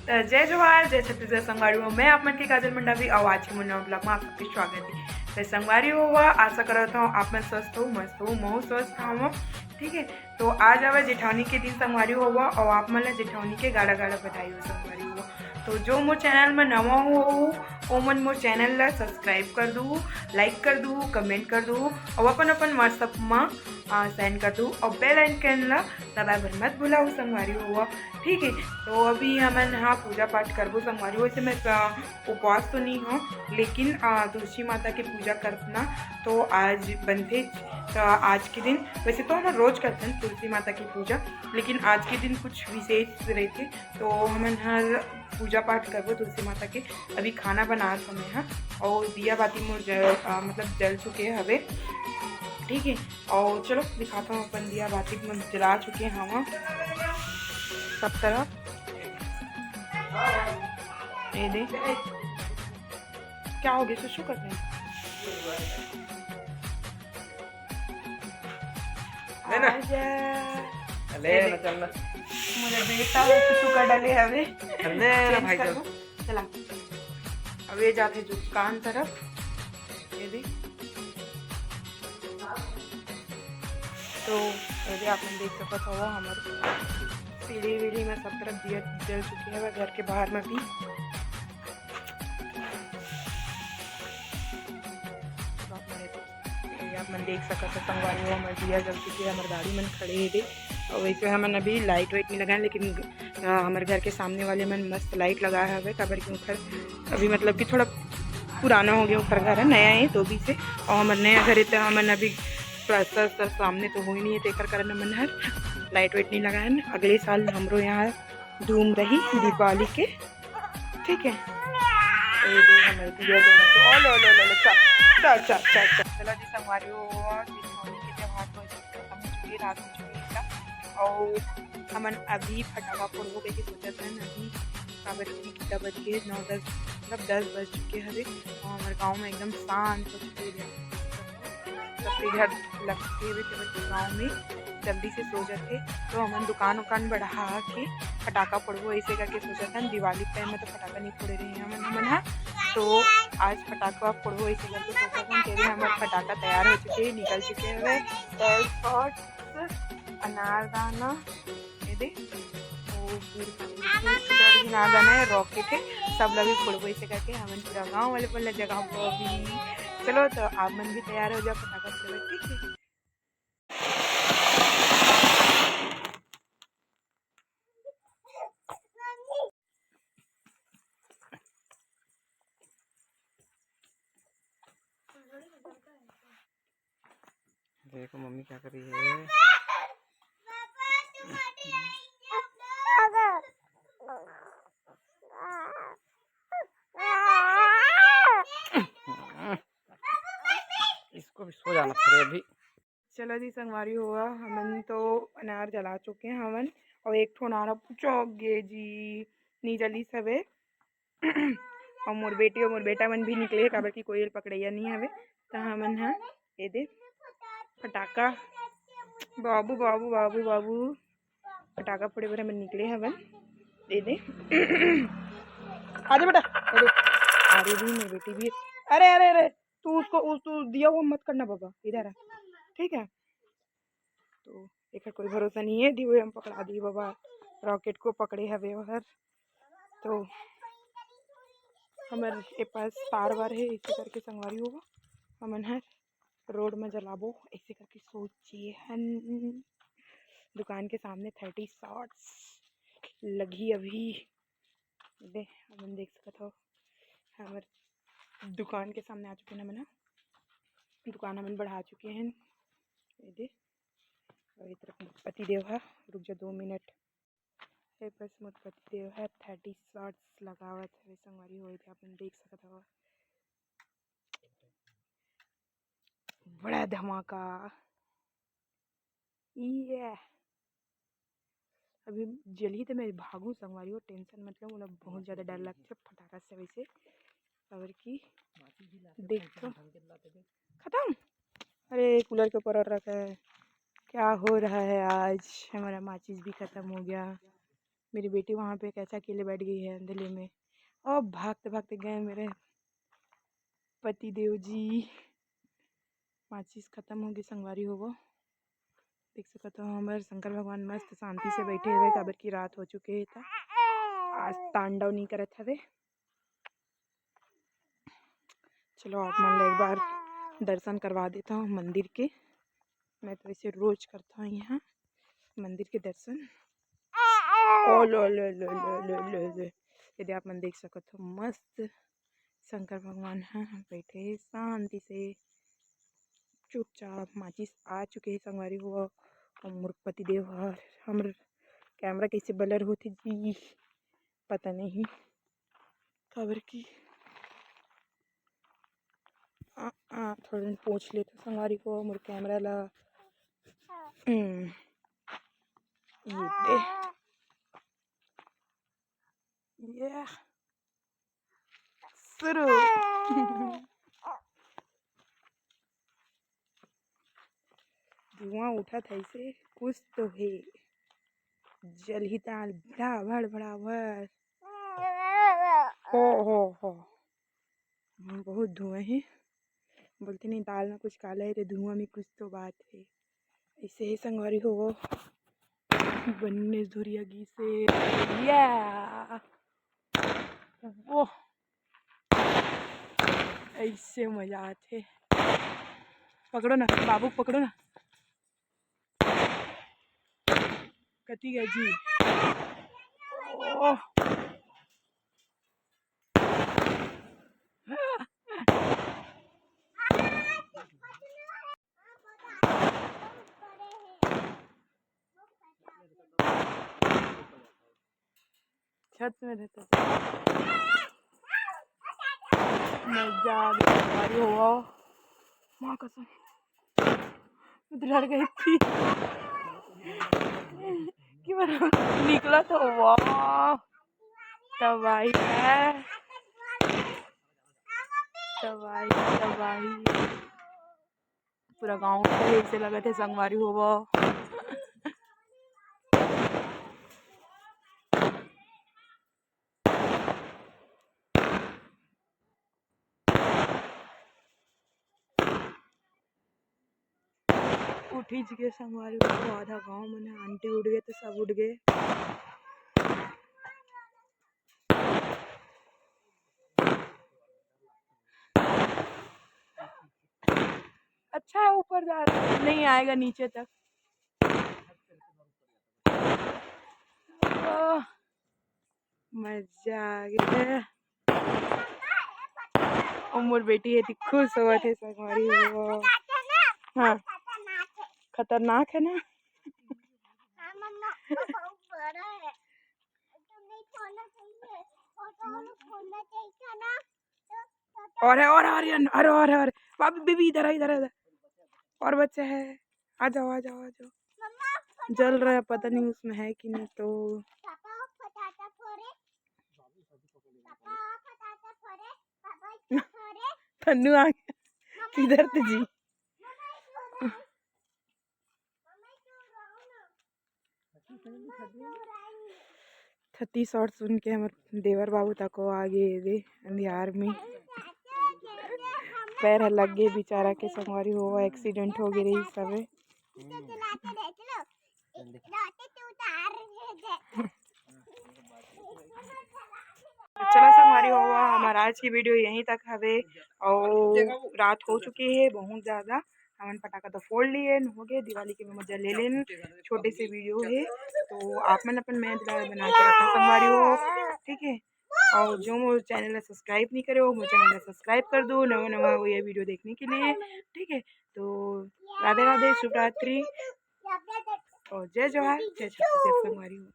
जय जोहार जय छत्तीसगढ़ संगवारी हो। मैं आप मन की काजल मंडावी और आज के मुन्ना ब्लॉग में आप सबके स्वागत है। तो संगवारी हुआ आशा करता हूँ आप मैं स्वस्थ हो, मस्त हो, महू स्वस्थ हो। ठीक है, तो आज आवा जेठौनी के दिन संगवारी हुआ और आप मन जेठौनी के गाड़ा गाड़ा बधाई हो संगवारी हुआ। तो जो मोर चैनल में नवा हो वो मन मोर चैनल ला सब्सक्राइब कर दूँ, लाइक कर दूँ, कमेंट कर दूँ और अपन अपन व्हाट्सअप में सेंड कर दूँ और बेल आइकन ला दबाए भर मत भूलाओ संगवारी हुआ। ठीक है, तो अभी हमन हाँ पूजा पाठ करबो संगवारी। वैसे मैं उपवास तो नहीं हूँ, लेकिन तुलसी माता की पूजा करना तो आज बनते। तो आज के दिन वैसे तो हम रोज करते हैं तुलसी माता की पूजा, लेकिन आज के दिन कुछ विशेष रहते तो हमन हर पूजा पाठ करबो तुलसी माता के। अभी खाना बना समय हाँ और दिया बाती मोर मतलब जल चुके हवे। ठीक है, और चलो दिखाता हूँ अपन दिया बाती में जला चुके हैं हम सब तरफ। ये दे क्या हो गया सुसु करते हैं मुझे बेटा सुसु कर डाले हवे भाई चला। अब ये जाते दुकान तरफ। ये दे तो ये आप देख सकते हो हमारे सीढ़ी वीढ़ी में सब तरफ दिया जल चुके हैं, घर के बाहर में भी। आप मन देख सकते हो संगवारी हो हमारे दिया जल चुके हैं, हमारे गाड़ी मन खड़े है। और वैसे हमन अभी लाइट वाइट नहीं लगाए, लेकिन हमारे घर के सामने वाले मन मस्त लाइट लगाया हुआ है। काबर के उखर अभी मतलब कि थोड़ा पुराना हो गया उखर घर है, नया है तो भी से। और हमारे नया घर है तो हमन अभी प्लास्टर सामने तो हो ही नहीं है, तेकर कारण मन हर लाइट वाइट नहीं लगाए। अगले साल हमरो यहाँ धूम रही दीपावली के। ठीक है, चलो जी संगवारी हो के त्योहार तो खत्म हो चुकी है, रात हो चुकी है और हमन अभी फटाखा फोड़बो के सोचत हन। अभी काबर की कितना बज के 9-10 मतलब 10 बज चुके हवे और हमारे गाँव में एकदम शांत हो चुके हैं। सबके घर लगते हुए गाँव में जल्दी से सो जाते, तो हमन दुकान उकान बढ़ा के फटाखा फोड़बो ऐसे करके सोचत हन। दिवाली टाइम में तो फटाखा नहीं फोड़े रही हमन हाँ, तो आज फटाखा फोड़बो ऐसे करके सोचत हन। तेरे हमारे फटाखा तैयार हो चुके हैं, निकल चुके हैं। अनारदाना ये दे और फिर अनारदाना है रॉकेट है, सब लगे फोड़बो ऐसे करके हमन पूरा गाँव वाले बोल जगह को अभी। चलो तो आप मन भी तैयार हो जाओ फटाखा फोड़े। ठीक है, देखो मम्मी क्या कर रही है। इसको भी सो जाना पड़े अभी। चलो जी संगवारी हुआ हमन तो अनार जला चुके हैं हमन और एक ठो नारा चौक गे जी नी जली सवे। और मोर बेटी और मोर बेटा मन भी निकले काबर की कोई पकड़ैया नहीं हवे। तो हमन हाँ ये दे फटाका बाबू बाबू बाबू बाबू फटाका फोड़े बर हमन निकले हवन। दे दे आजा बेटा अरे अरे भी मेरी बेटी भी। अरे अरे अरे तू उसको दिया वो मत करना बाबा, इधर आ। ठीक है, तो एक कोई भरोसा नहीं है, दिए हम पकड़ा दिए बाबा, रॉकेट को पकड़े हवे हर। तो हमारे पास तार वार है ऐसे करके संगवारी होगा हमन हर रोड में जलाबो ऐसे करके सोचिए हन। दुकान के सामने 30 शॉट्स लगी अभी दे हमन देख सकते हो। हमारे दुकान के सामने आ चुके हैं हमन, दुकान हमन बढ़ा चुके हैं। ये दे और एक तरफ पति देव है, रुक जा 2 मिनट। ये बस पति देव है 30 शॉट्स लगावत है संगवारी हो थे अपन देख सकते हो। बड़ा धमाका ये अभी जली तो मैं भागू संगवारी हो, टेंशन मतलब मतलब बहुत ज़्यादा डर लगता है फटाखा से वैसे। और की देख तो खत्म। अरे कूलर के ऊपर और रखा है, क्या हो रहा है आज। हमारा माचिस भी ख़त्म हो गया, मेरी बेटी वहाँ पे कैसा अकेले बैठ गई है अंधेले में। और भागते भागते गए मेरे पति देव जी। माचिस खत्म होगी संगवारी हो वो देख सकते हो। हमारे शंकर भगवान मस्त शांति से बैठे हुए काबर की रात हो चुके था। आज तांडव नहीं करत हवे। चलो आप मन एक बार दर्शन करवा देता हूँ मंदिर के। मैं तो वैसे रोज करता हूँ यहाँ मंदिर के दर्शन। ओ लो लो लो लो लो लो लो। यदि आप मन देख सकते हो मस्त शंकर भगवान हैं बैठे शांति से चुपचाप। माचिस आ चुके हैं संगवारी हुआ और मूर्खपति देव हर हमर कैमरा कैसे ब्लर होती जी पता नहीं खबर की। थोड़ा पूछ लेते संगवारी को मोर कैमरा ला। ये दे ये शुरू। धुआं उठा था ऐसे कुछ तो है। जल ही ताल भड़ भड़ा भड़ हो बहुत धुआं है। बोलते नहीं दाल में कुछ काला है तो धुआं में कुछ तो बात है। ऐसे ही संगवारी हो वो बनने धुरिया घी से या वो ऐसे मजा आते। पकड़ो ना बाबू पकड़ो ना कती गया जी। ओह छत में रहता मजा हुआ। माँ कसम डर गई थी कि निकला तो वाह तबाही है तबाही तबाही। पूरा गांव से लगा थे संगवारी हुआ। उठी गए संगवारी को आधा गांव में आंटी उड़ गए तो सब उड़ गए। अच्छा है ऊपर जा रहा नहीं आएगा नीचे तक। मजा आ गया। उमर बेटी है खुश हुआ थे संगवारी हो। हाँ खतरनाक है ना। और है और अरे और बाबू बेबी इधर इधर और बच्चे है। आ जाओ आ जाओ आ जाओ। जल रहा है पता नहीं उसमें है कि नहीं तो तन्नू आ गया किधर थे जी। थती शॉर्ट सुन के हमारे देवर बाबू तक आगे दे अंधियार में पैर लग गए बेचारा के संगवारी हो एक्सीडेंट हो गई रही सब। चलो संगवारी हो हमारा आज की वीडियो यहीं तक हवे और रात हो चुकी है बहुत ज़्यादा। हमन पटाखा तो फोड़ लिए हो गए दिवाली के मजा ले लेन। छोटे से वीडियो है तो आप मन अपन मैं बना के रखना संगवारी हो ठीक है। और जो मोर चैनल सब्सक्राइब नहीं करे हो मोर चैनल सब्सक्राइब कर दो नवा नवा ये वीडियो देखने के लिए ठीक है। तो राधे राधे शुभ रात्रि और जय जवाहर जय छत्तीसगढ़ संगवारी हो।